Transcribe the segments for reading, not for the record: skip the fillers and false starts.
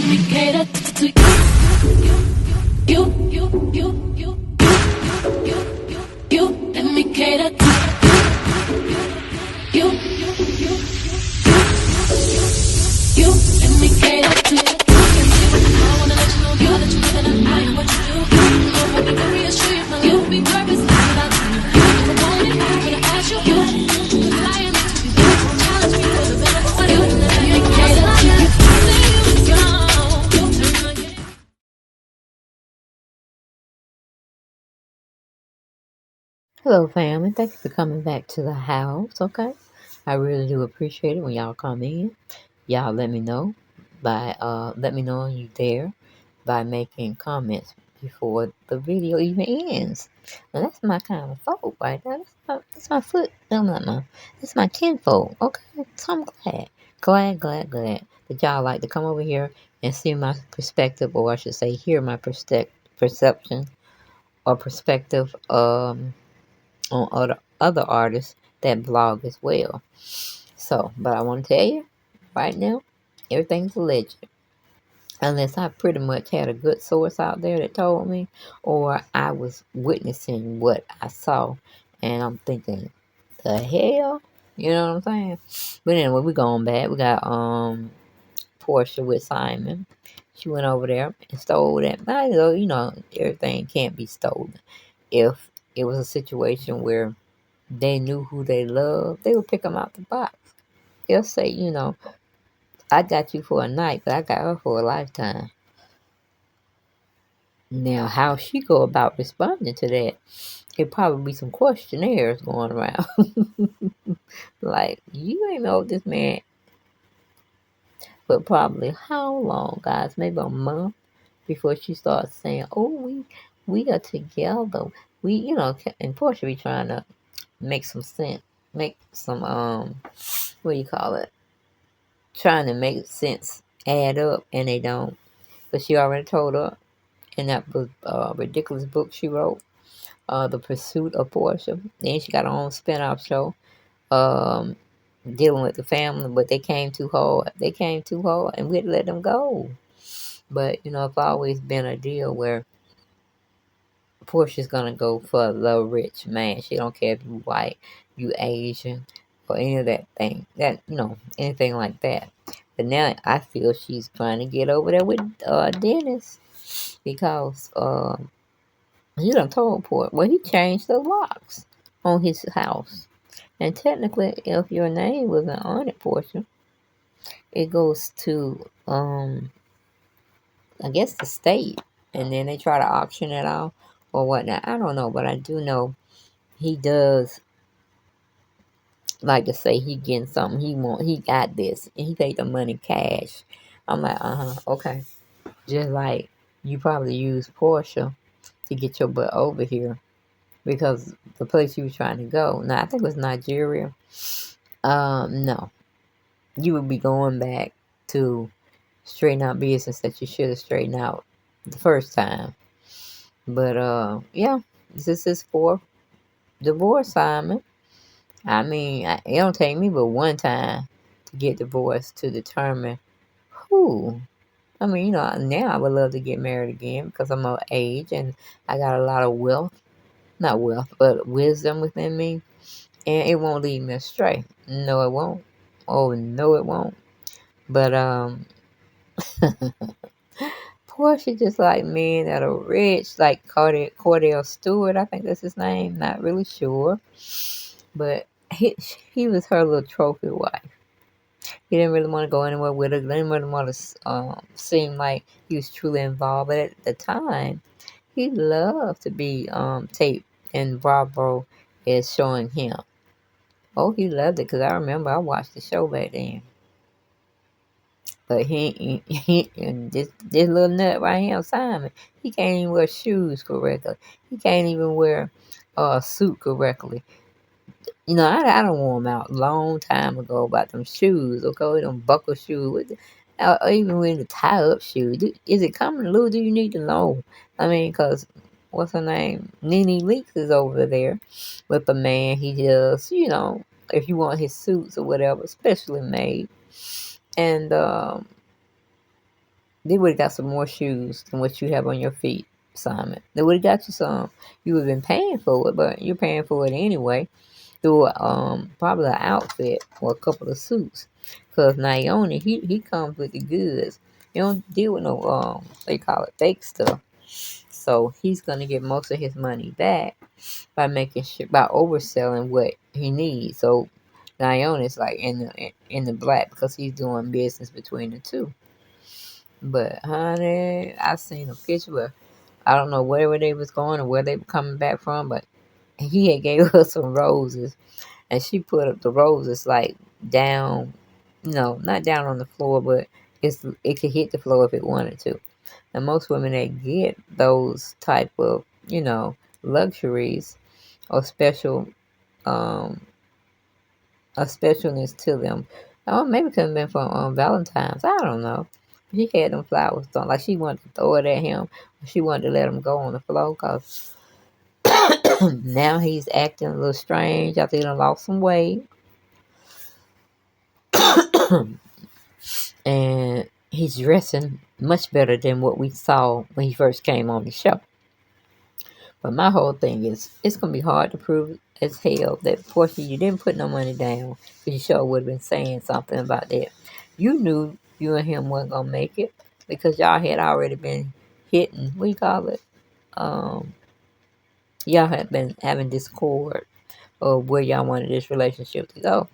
me cater to you. Let me cater to you. Let me cater to you. I wanna let you know, girl, that you live in I am what you do. I want me to reassure you, my life will be purpose without you. If I want it, I'm gonna ask you. Flying into you, challenge me for the better for you. Let me cater to you. Hello, family. Thank you for coming back to the house. Okay, I really do appreciate it when y'all come in. Y'all let me know let me know you there by making comments before the video even ends. Now that's my kind of folk right there. That's my foot. No, no. That's my kinfolk. Okay, so I'm glad that y'all like to come over here and see my perspective, or I should say, hear my perception or perspective. On other artists that blog as well. So, but I want to tell you right now, everything's a legend. Unless I pretty much had a good source out there that told me, or I was witnessing what I saw, and I'm thinking, the hell, you know what I'm saying? But anyway, we going back. We got Porsha with Simon. She went over there and stole that. But everything can't be stolen. If it was a situation where they knew who they loved, they would pick them out the box. They'll say, I got you for a night, but I got her for a lifetime. Now, how she go about responding to that, it probably be some questionnaires going around. Like, you ain't know this man, but probably how long, guys? Maybe a month before she starts saying, oh, we are together. And Porsche be trying to make some sense, make some, what do you call it? Trying to make sense add up, and they don't. But she already told her in that ridiculous book she wrote, The Pursuit of Porsha. Then she got her own spin-off show, dealing with the family, but they came too hard. And we had to let them go. But, it's always been a deal where Portia's gonna go for the rich man. She don't care if you white, you Asian, or any of that thing. Anything like that. But now I feel she's trying to get over there with Dennis because he done told Port. Well, he changed the locks on his house, and technically, if your name wasn't on it, Portia, it goes to I guess the state, and then they try to auction it off or whatnot. I don't know, but I do know he does like to say he getting something he got this, and he take the money cash. I'm like, okay. Just like you probably use Porsche to get your butt over here because the place you was trying to go. Now I think it was Nigeria. No, you would be going back to straighten out business that you should have straightened out the first time. But yeah, this is for divorce, Simon. I mean, it don't take me but one time to get divorced to determine who. I mean, now I would love to get married again because I'm of age and I got a lot of wealth. Not wealth, but wisdom within me. And it won't lead me astray. No, it won't. Oh, no, it won't. But, Portia just like men that are rich, like Cordell Stewart, I think that's his name. Not really sure. But he was her little trophy wife. He didn't really want to go anywhere with her. Didn't really want to seem like he was truly involved. But at the time, he loved to be taped, and Bravo is showing him. Oh, he loved it because I remember I watched the show back then. But he and this little nut right here, Simon, he can't even wear shoes correctly. He can't even wear a suit correctly. I don't want him out a long time ago about them shoes, okay? Them buckle shoes, or even with the tie-up shoes. Is it coming loose? Do you need to know? I mean, because, what's her name? Nene Leakes is over there with the man. He just, if you want his suits or whatever, specially made. And They would have got some more shoes than what you have on your feet, Simon. They would have got you some. You would have been paying for it, but you're paying for it anyway through probably an outfit or a couple of suits. Cause Naomi, he comes with the goods. He don't deal with no they call it fake stuff. So he's gonna get most of his money back by making sure by overselling what he needs. So Naomi's like in the black because he's doing business between the two. But honey, I seen a picture where I don't know where they was going or where they were coming back from, but he had gave her some roses, and she put up the roses like down, not down on the floor, but it could hit the floor if it wanted to. And most women that get those type of luxuries or um a specialness to them. Oh, maybe it could have been for Valentine's. I don't know. She had them flowers done. Like she wanted to throw it at him. She wanted to let him go on the floor because now he's acting a little strange after he done lost some weight. And he's dressing much better than what we saw when he first came on the show. But my whole thing is, it's going to be hard to prove as hell that Porsha, you didn't put no money down because you sure would have been saying something about that. You knew you and him weren't going to make it because y'all had already been hitting, what do you call it? Um, y'all had been having discord of where y'all wanted this relationship to go.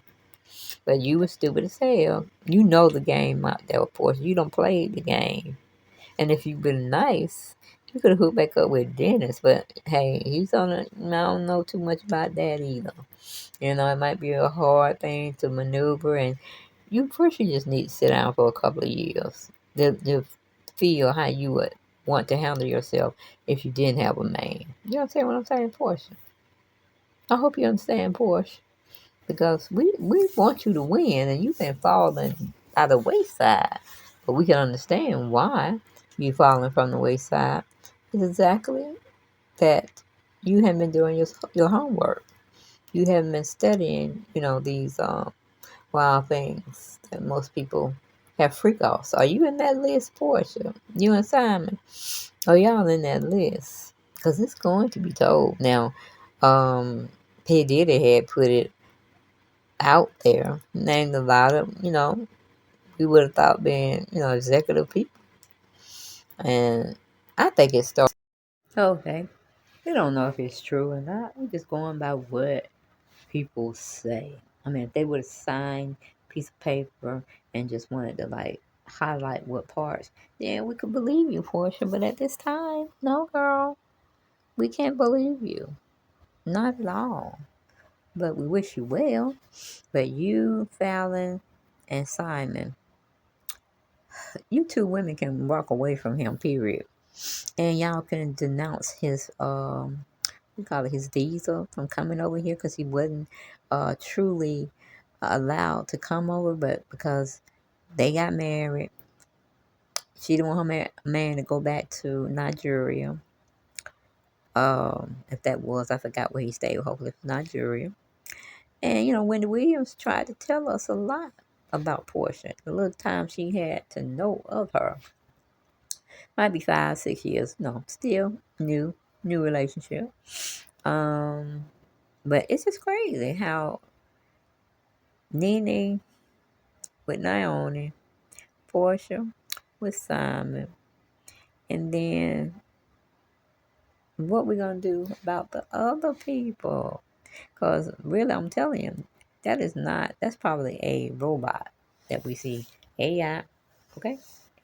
But you were stupid as hell. You know the game out there, of course. You don't play the game. And if you've been nice, you could have hooked back up with Dennis. But hey, he's on a, I don't know too much about that either. It might be a hard thing to maneuver. And you first, you just need to sit down for a couple of years to feel how you would want to handle yourself if you didn't have a man. You understand what I'm saying, Porsha? I hope you understand, Porsha. Because we want you to win, and you've been falling by the wayside. But we can understand why you falling from the wayside. It's exactly that you haven't been doing your homework. You haven't been studying, these wild things that most people have freak offs. Are you in that list, Porsha? You and Simon? Are y'all in that list? Because it's going to be told. Now, P. Diddy had put it out there, named a lot of, we would have thought being, executive people. And I think it started. Okay. We don't know if it's true or not. We're just going by what people say. I mean, if they would have signed a piece of paper and just wanted to, like, highlight what parts, then we could believe you, Porsha. But at this time, no, girl. We can't believe you. Not at all. But we wish you well. But you, Faylnn, and Simon, you two women can walk away from him, period. And y'all can denounce his we call it his diesel from coming over here because he wasn't truly allowed to come over, but because they got married, she didn't want her man to go back to Nigeria. If that was, I forgot where he stayed. Hopefully, it's Nigeria. And Wendy Williams tried to tell us a lot about Porsha. The little time she had to know of her. Might be 5, 6 years. No, still new relationship. But it's just crazy how Nene with Naomi, Porsha with Simon, and then what we gonna do about the other people? Cause really, I'm telling you, that's probably a robot that we see. AI, okay?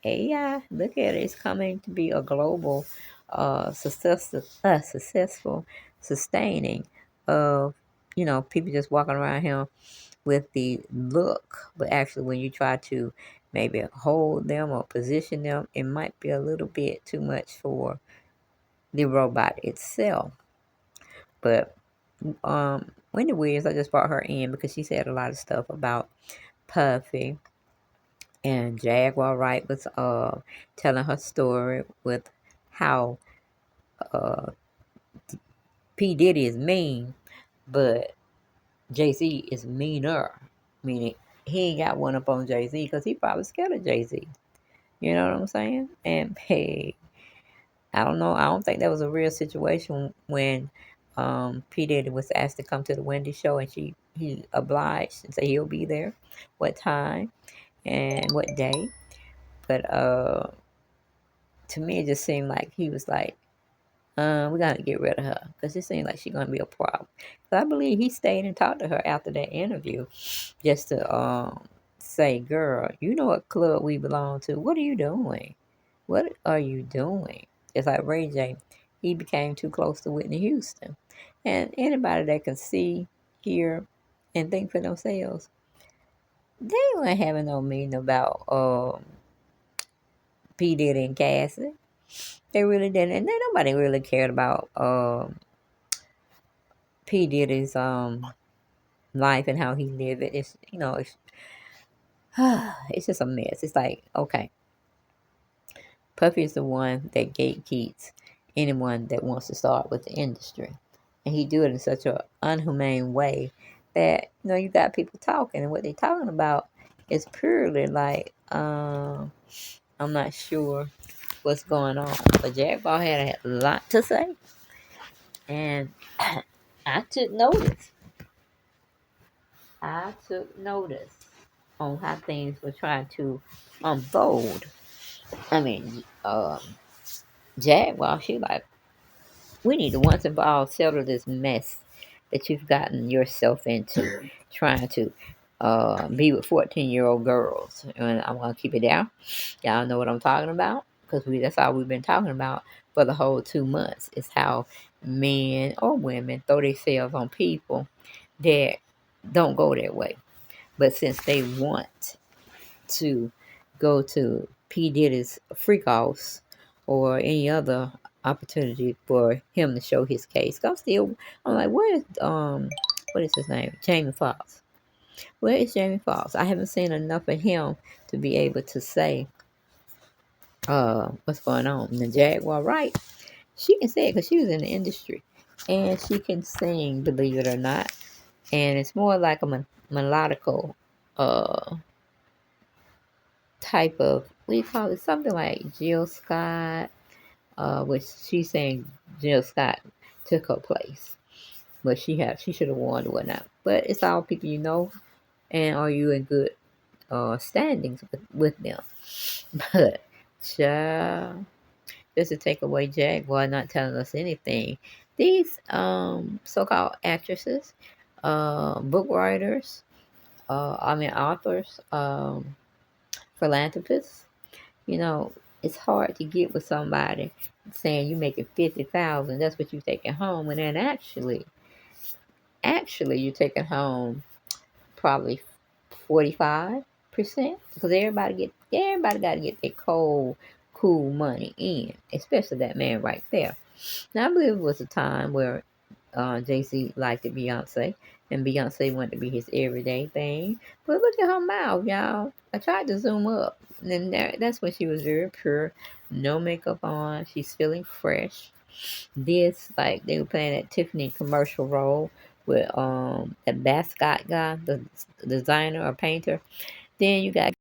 AI, look at it. It's coming to be a global, successful, sustaining of, people just walking around here with the look. But actually, when you try to maybe hold them or position them, it might be a little bit too much for the robot itself. But Wendy Williams, I just brought her in because she said a lot of stuff about Puffy. And Jaguar Wright was telling her story with how P. Diddy is mean, but Jay-Z is meaner. Meaning he ain't got one up on Jay-Z because he probably scared of Jay-Z. You know what I'm saying? And hey, I don't know. I don't think that was a real situation when P Diddy was asked to come to the Wendy show, and he obliged and said he'll be there, what time and what day. But to me, it just seemed like he was like, we gotta get rid of her because it seemed like she's gonna be a problem. So I believe he stayed and talked to her after that interview, just to say, "Girl, you know what club we belong to? What are you doing? What are you doing?" It's like Ray J. He became too close to Whitney Houston, and anybody that can see, hear, and think for themselves, they weren't having no meeting about P Diddy and Cassie. They really didn't, and then nobody really cared about P Diddy's life and how he lived it. It's it's just a mess. It's like, okay, Puffy is the one that gatekeeps anyone that wants to start with the industry, and he do it in such a unhumane way that you got people talking, and what they're talking about is purely like I'm not sure what's going on. But Jack Ball had a lot to say, and I took notice. I took notice on how things were trying to unfold. I mean, Jaguar, she like, we need to once and for all settle this mess that you've gotten yourself into, trying to be with 14-year-old girls. And I'm going to keep it down. Y'all know what I'm talking about, because that's all we've been talking about for the whole 2 months, is how men or women throw themselves on people that don't go that way. But since they want to go to P. Diddy's freak offs or any other opportunity for him to show his case, I'm like, where's what is his name? Jamie Foxx. Where is Jamie Foxx? I haven't seen enough of him to be able to say what's going on. And the Jaguar, right? She can say it because she was in the industry, and she can sing, believe it or not. And it's more like a melodical type of, what do you call it? Something like Jill Scott, which she's saying Jill Scott took her place, but she should have won or whatnot. But it's all people you know, and are you in good standings with them? But child, just to take away Jaguar not telling us anything, these so-called actresses, book writers, authors, philanthropists. You know, it's hard to get with somebody saying you making 50,000. That's what you taking home, and then actually you're taking home probably 45%, because everybody got to get their cold, cool money in, especially that man right there. Now I believe it was a time where Jay-Z liked Beyonce, and Beyonce wanted to be his everyday thing. But look at her mouth, y'all. I tried to zoom up, and then that's when she was very pure, no makeup on. She's feeling fresh. This, like, they were playing that Tiffany commercial role with that Bascot guy, the designer or painter. Then you got